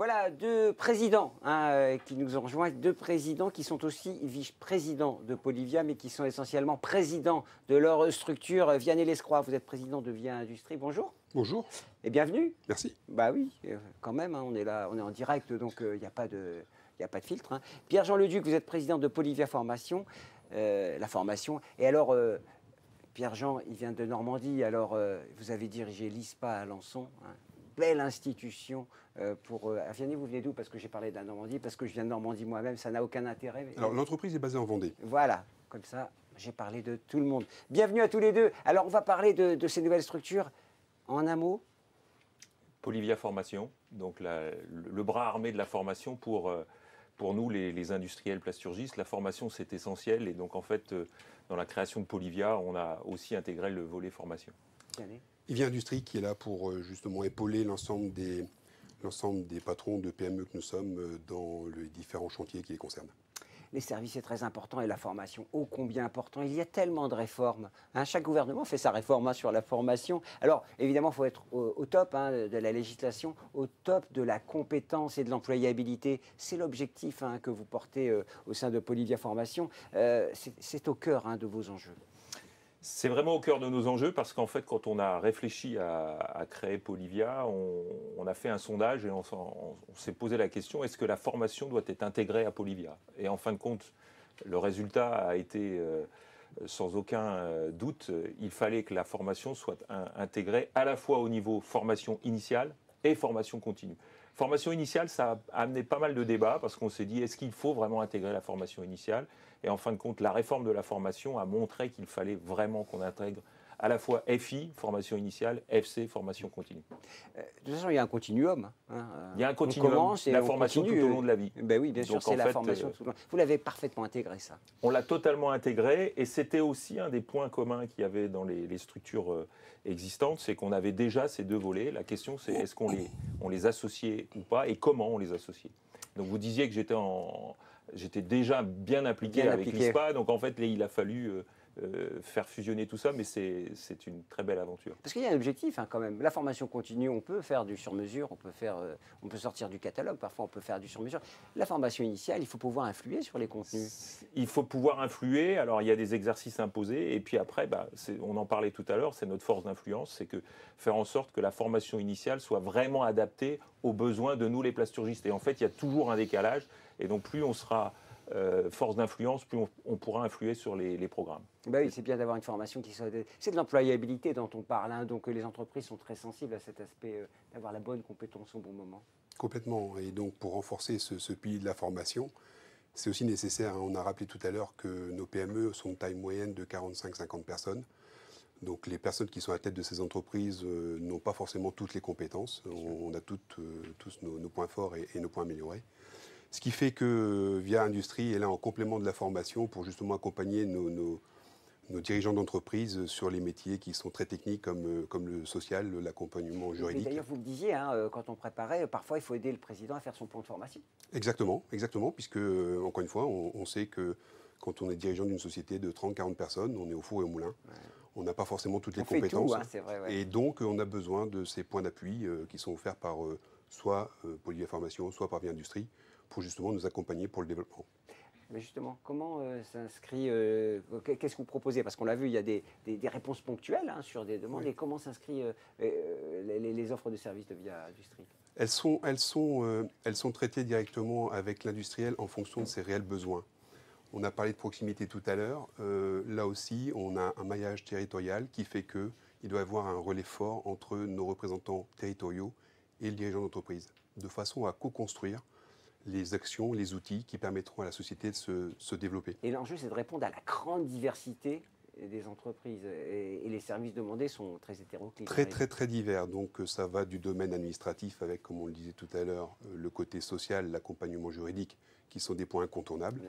voilà, deux présidents qui nous ont rejoints, deux présidents qui sont aussi vice-présidents de Polivia, mais qui sont essentiellement présidents de leur structure. Vianney Lescroix, vous êtes président de Via Industrie, bonjour. Bonjour. Et bienvenue. Merci. Bah oui, quand même, on est là, on est en direct, donc il n'y a pas de filtre. Pierre-Jean Leduc, vous êtes président de Polivia Formation, la formation. Et alors, Pierre-Jean, il vient de Normandie, alors vous avez dirigé l'ISPA à Alençon, belle institution pour... Vianney, vous venez d'où? Parce que j'ai parlé de la Normandie, parce que je viens de Normandie moi-même, ça n'a aucun intérêt. Mais... Alors, l'entreprise est basée en Vendée. Voilà, comme ça, j'ai parlé de tout le monde. Bienvenue à tous les deux. Alors, on va parler de ces nouvelles structures. En un mot, Polivia Formation, donc le bras armé de la formation pour nous, les industriels plasturgistes. La formation, c'est essentiel. Et donc, en fait, dans la création de Polivia, on a aussi intégré le volet formation. Via Industrie qui est là pour justement épauler l'ensemble des patrons de PME que nous sommes dans les différents chantiers qui les concernent. Les services, c'est très important et la formation, ô combien important. Il y a tellement de réformes. Chaque gouvernement fait sa réforme sur la formation. Alors, évidemment, il faut être au top de la législation, au top de la compétence et de l'employabilité. C'est l'objectif que vous portez au sein de Polivia Formation. C'est au cœur de vos enjeux. C'est vraiment au cœur de nos enjeux parce qu'en fait, quand on a réfléchi à créer Polivia, on a fait un sondage et on s'est posé la question, est-ce que la formation doit être intégrée à Polivia? Et en fin de compte, le résultat a été sans aucun doute, il fallait que la formation soit intégrée à la fois au niveau formation initiale et formation continue. Formation initiale, ça a amené pas mal de débats parce qu'on s'est dit, est-ce qu'il faut vraiment intégrer la formation initiale? Et en fin de compte, la réforme de la formation a montré qu'il fallait vraiment qu'on intègre à la fois FI, formation initiale, FC, formation continue. De toute façon, il y a un continuum. Il y a un continuum, la formation tout au long de la vie. Ben oui, bien sûr, c'est la formation tout au long. Vous l'avez parfaitement intégré, ça. On l'a totalement intégré et c'était aussi un des points communs qu'il y avait dans les structures existantes, c'est qu'on avait déjà ces deux volets. La question, c'est est-ce qu'on les associait ou pas et comment on les associait. Donc vous disiez que j'étais déjà bien impliqué avec l'ISPA, donc en fait il a fallu faire fusionner tout ça, mais c'est une très belle aventure. Parce qu'il y a un objectif quand même. La formation continue, on peut faire du sur-mesure, on peut sortir du catalogue, parfois on peut faire du sur-mesure. La formation initiale, il faut pouvoir influer sur les contenus. Il faut pouvoir influer, alors il y a des exercices imposés, et puis après, on en parlait tout à l'heure, c'est notre force d'influence, c'est que faire en sorte que la formation initiale soit vraiment adaptée aux besoins de nous les plasturgistes. Et en fait, il y a toujours un décalage, et donc plus on sera force d'influence, plus on pourra influer sur les programmes. Ben oui, c'est bien d'avoir une formation qui soit... C'est de l'employabilité dont on parle, donc les entreprises sont très sensibles à cet aspect d'avoir la bonne compétence au bon moment. Complètement. Et donc pour renforcer ce pilier de la formation, c'est aussi nécessaire, on a rappelé tout à l'heure que nos PME sont de taille moyenne de 45-50 personnes. Donc les personnes qui sont à la tête de ces entreprises n'ont pas forcément toutes les compétences. On a tous nos points forts et nos points améliorés. Ce qui fait que Via Industrie est là en complément de la formation pour justement accompagner nos dirigeants d'entreprise sur les métiers qui sont très techniques comme le social, l'accompagnement juridique. D'ailleurs, vous le disiez, quand on préparait, parfois il faut aider le président à faire son plan de formation. Exactement, puisque, encore une fois, on sait que quand on est dirigeant d'une société de 30-40 personnes, on est au four et au moulin. Ouais. On n'a pas forcément toutes les compétences. Tout, c'est vrai, ouais. Et donc, on a besoin de ces points d'appui qui sont offerts par soit Polivia Formation, soit par Via Industrie, pour justement nous accompagner pour le développement. Mais justement, comment s'inscrit, qu'est-ce que vous proposez? Parce qu'on l'a vu, il y a des réponses ponctuelles sur des demandes. Oui. Et comment s'inscrivent les offres de services de Via Industrie? Elles sont traitées directement avec l'industriel en fonction de ses réels besoins. On a parlé de proximité tout à l'heure. Là aussi, on a un maillage territorial qui fait qu'il doit y avoir un relais fort entre nos représentants territoriaux et le dirigeant d'entreprise, de façon à co-construire les actions, les outils qui permettront à la société de se développer. Et l'enjeu, c'est de répondre à la grande diversité des entreprises. Et les services demandés sont très hétéroclites. Très divers. Donc ça va du domaine administratif avec, comme on le disait tout à l'heure, le côté social, l'accompagnement juridique, qui sont des points incontournables.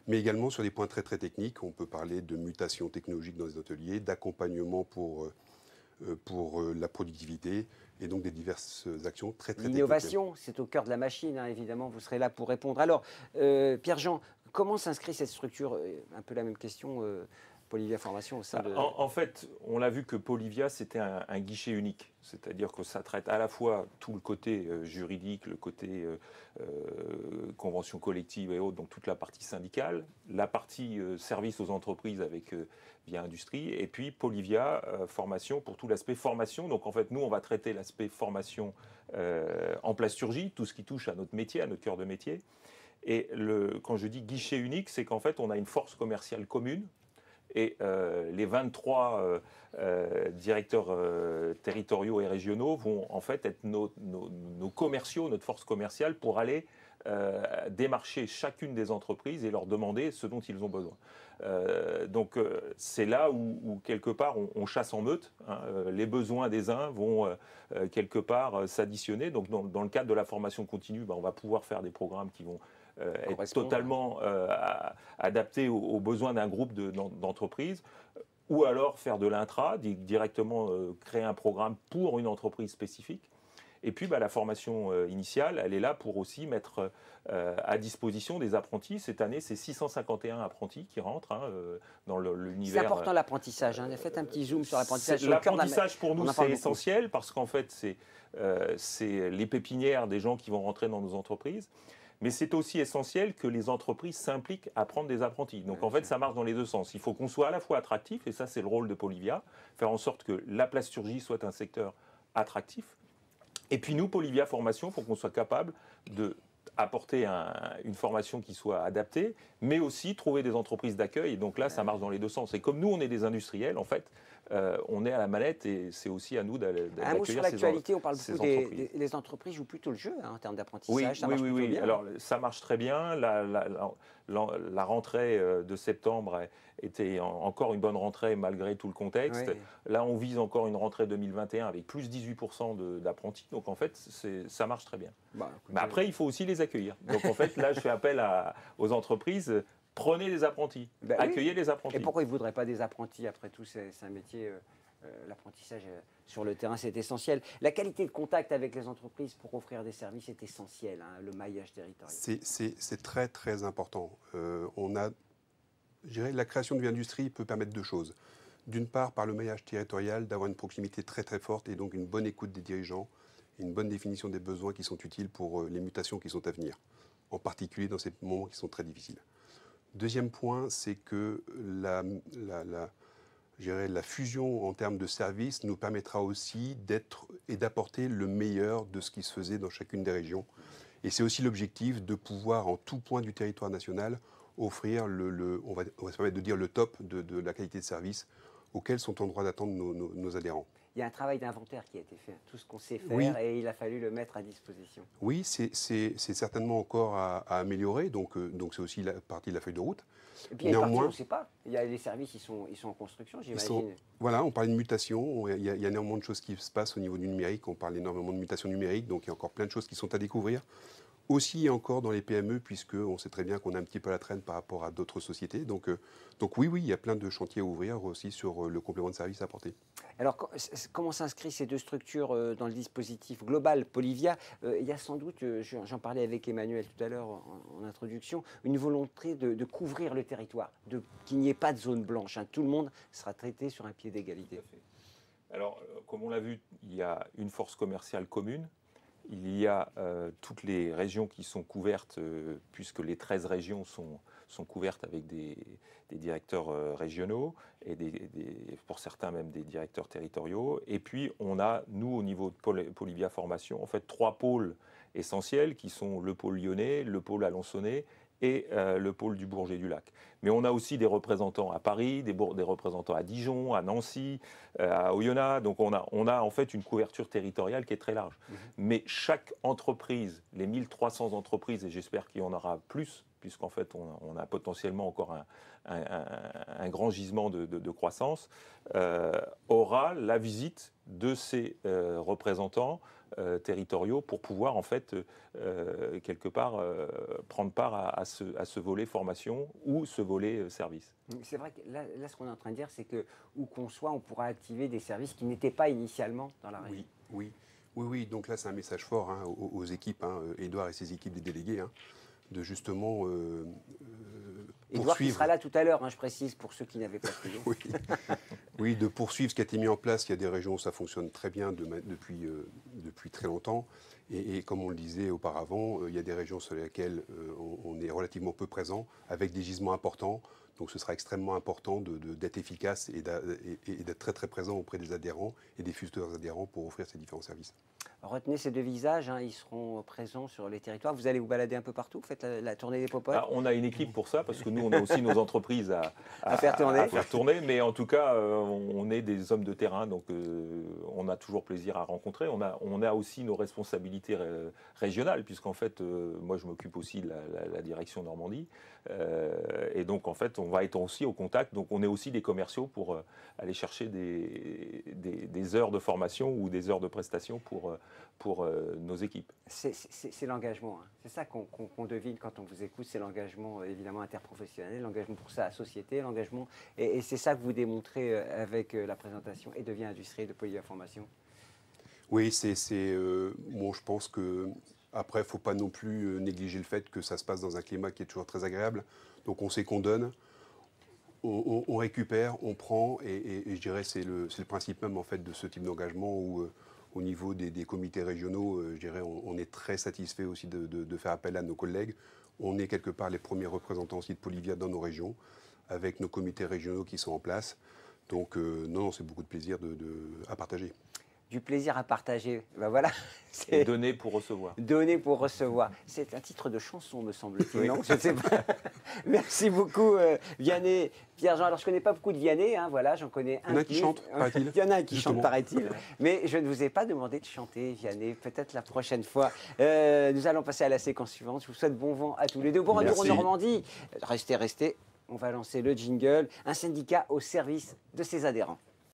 Mais également sur des points très techniques. On peut parler de mutations technologiques dans les ateliers, d'accompagnement pour la productivité et donc des diverses actions très techniques. L'innovation, c'est au cœur de la machine, évidemment, vous serez là pour répondre. Alors, Pierre-Jean, comment s'inscrit cette structure? Un peu la même question Polivia Formation au sein de... En fait, on l'a vu que Polivia, c'était un guichet unique. C'est-à-dire que ça traite à la fois tout le côté juridique, le côté convention collective et autres, donc toute la partie syndicale, la partie service aux entreprises avec via industrie, et puis Polivia Formation pour tout l'aspect formation. Donc en fait, nous, on va traiter l'aspect formation en plasturgie, tout ce qui touche à notre métier, à notre cœur de métier. Et quand je dis guichet unique, c'est qu'en fait, on a une force commerciale commune. Et les 23 directeurs territoriaux et régionaux vont en fait être nos commerciaux, notre force commerciale pour aller démarcher chacune des entreprises et leur demander ce dont ils ont besoin. Donc c'est là où quelque part on chasse en meute. Hein. Les besoins des uns vont quelque part s'additionner. Donc dans le cadre de la formation continue, on va pouvoir faire des programmes qui vont être totalement adapté aux besoins d'un groupe d'entreprises, ou alors faire de l'intra, directement créer un programme pour une entreprise spécifique. Et puis la formation initiale, elle est là pour aussi mettre à disposition des apprentis. Cette année, c'est 651 apprentis qui rentrent dans l'univers. C'est important l'apprentissage. Faites un petit zoom sur l'apprentissage. L'apprentissage pour nous, c'est essentiel parce qu'en fait, c'est les pépinières des gens qui vont rentrer dans nos entreprises. Mais c'est aussi essentiel que les entreprises s'impliquent à prendre des apprentis. Donc en fait, ça marche dans les deux sens. Il faut qu'on soit à la fois attractif, et ça c'est le rôle de Polivia, faire en sorte que la plasturgie soit un secteur attractif. Et puis nous, Polivia Formation, il faut qu'on soit capable d'apporter une formation qui soit adaptée, mais aussi trouver des entreprises d'accueil. Et donc là, ça marche dans les deux sens. Et comme nous, on est des industriels, en fait, on est à la manette et c'est aussi à nous d'accueillir ces entreprises. Sur l'actualité, on parle beaucoup les entreprises jouent plutôt le jeu en termes d'apprentissage. Oui. Bien. Alors ça marche très bien. La rentrée de septembre était encore une bonne rentrée malgré tout le contexte. Oui. Là, on vise encore une rentrée 2021 avec plus 18% d'apprentis. Donc en fait, ça marche très bien. Mais après, il faut aussi les accueillir. Donc en fait, là, je fais appel aux entreprises. Prenez des apprentis, accueillez les apprentis. Et pourquoi ils ne voudraient pas des apprentis? Après tout, c'est un métier, l'apprentissage sur le terrain, c'est essentiel. La qualité de contact avec les entreprises pour offrir des services est essentielle, le maillage territorial. C'est très, très important. Je dirais, la création de l'industrie peut permettre deux choses. D'une part, par le maillage territorial, d'avoir une proximité très, très forte et donc une bonne écoute des dirigeants, et une bonne définition des besoins qui sont utiles pour les mutations qui sont à venir, en particulier dans ces moments qui sont très difficiles. Deuxième point, c'est que la fusion en termes de services nous permettra aussi d'être et d'apporter le meilleur de ce qui se faisait dans chacune des régions. Et c'est aussi l'objectif de pouvoir, en tout point du territoire national, offrir on va se permettre de dire le top de la qualité de service auquel sont en droit d'attendre nos adhérents. Il y a un travail d'inventaire qui a été fait, tout ce qu'on sait faire, et il a fallu le mettre à disposition. Oui, c'est certainement encore à améliorer, donc c'est aussi la partie de la feuille de route. Et puis il y a une partie, on ne sait pas. Il y a les services, ils sont en construction, j'imagine. Voilà, on parle de mutation, il y a énormément de choses qui se passent au niveau du numérique, on parle énormément de mutation numérique, donc il y a encore plein de choses qui sont à découvrir. Aussi et encore dans les PME, puisqu'on sait très bien qu'on est un petit peu à la traîne par rapport à d'autres sociétés. Donc oui, il y a plein de chantiers à ouvrir aussi sur le complément de service apporté. Alors, comment s'inscrivent ces deux structures dans le dispositif global Polivia? Il y a sans doute, j'en parlais avec Emmanuel tout à l'heure en introduction, une volonté de couvrir le territoire, qu'il n'y ait pas de zone blanche. Tout le monde sera traité sur un pied d'égalité. Alors, comme on l'a vu, il y a une force commerciale commune. Il y a toutes les régions qui sont couvertes, puisque les 13 régions sont couvertes avec des directeurs régionaux et pour certains même des directeurs territoriaux. Et puis on a, nous, au niveau de Polivia Formation, en fait 3 pôles essentiels qui sont le pôle lyonnais, le pôle alençonnais et le pôle du Bourget du Lac. Mais on a aussi des représentants à Paris, des représentants à Dijon, à Nancy, à Oyonnax. Donc on a en fait une couverture territoriale qui est très large. Mais chaque entreprise, les 1300 entreprises, et j'espère qu'il y en aura plus, puisqu'en fait on a potentiellement encore un grand gisement de croissance, aura la visite de ces représentants territoriaux pour pouvoir en fait quelque part prendre part à ce volet formation ou ce volet service. C'est vrai que là ce qu'on est en train de dire, c'est que où qu'on soit, on pourra activer des services qui n'étaient pas initialement dans la région. Oui. Donc là c'est un message fort aux équipes, Édouard et ses équipes des délégués, de justement Edouard qui sera là tout à l'heure, je précise, pour ceux qui n'avaient pas suivi. Oui. Oui, de poursuivre ce qui a été mis en place. Il y a des régions où ça fonctionne très bien depuis très longtemps. Et comme on le disait auparavant, il y a des régions sur lesquelles on est relativement peu présent, avec des gisements importants. Donc ce sera extrêmement important d'être efficace et d'être très très présent auprès des adhérents et des futurs adhérents pour offrir ces différents services. Retenez ces deux visages, ils seront présents sur les territoires. Vous allez vous balader un peu partout, vous faites la tournée des popotes. On a une équipe pour ça, parce que nous, on a aussi nos entreprises à faire tourner. Mais en tout cas, on est des hommes de terrain, donc on a toujours plaisir à rencontrer. On a aussi nos responsabilités régionales, puisqu'en fait, moi, je m'occupe aussi de la direction Normandie. Et donc, en fait, on va être aussi au contact. Donc, on est aussi des commerciaux pour aller chercher des heures de formation ou des heures de prestation pour nos équipes. C'est l'engagement. C'est ça qu'on devine quand on vous écoute. C'est l'engagement, évidemment, interprofessionnel, l'engagement pour sa société, l'engagement. Et c'est ça que vous démontrez avec la présentation et devient industriel de Polivia Formation. Oui, je pense que... Après, il ne faut pas non plus négliger le fait que ça se passe dans un climat qui est toujours très agréable. Donc on sait qu'on donne, on récupère, on prend, et je dirais c'est le principe même en fait de ce type d'engagement où au niveau des comités régionaux, je dirais on est très satisfait aussi de faire appel à nos collègues. On est quelque part les premiers représentants aussi de Polivia dans nos régions, avec nos comités régionaux qui sont en place. Donc non, c'est beaucoup de plaisir à partager. Du plaisir à partager. Ben voilà. Et donner pour recevoir. Donner pour recevoir. C'est un titre de chanson, me semble-t-il. Oui. Non, je ne sais pas. Merci beaucoup, Vianney. Pierre-Jean, alors je ne connais pas beaucoup de Vianney, voilà, j'en connais un. Il y en a un qui chante, paraît-il. Il y en a un qui chante, paraît-il. Mais je ne vous ai pas demandé de chanter, Vianney, peut-être la prochaine fois. Nous allons passer à la séquence suivante. Je vous souhaite bon vent à tous les deux. Bon retour en Normandie. Restez. On va lancer le jingle. Un syndicat au service de ses adhérents.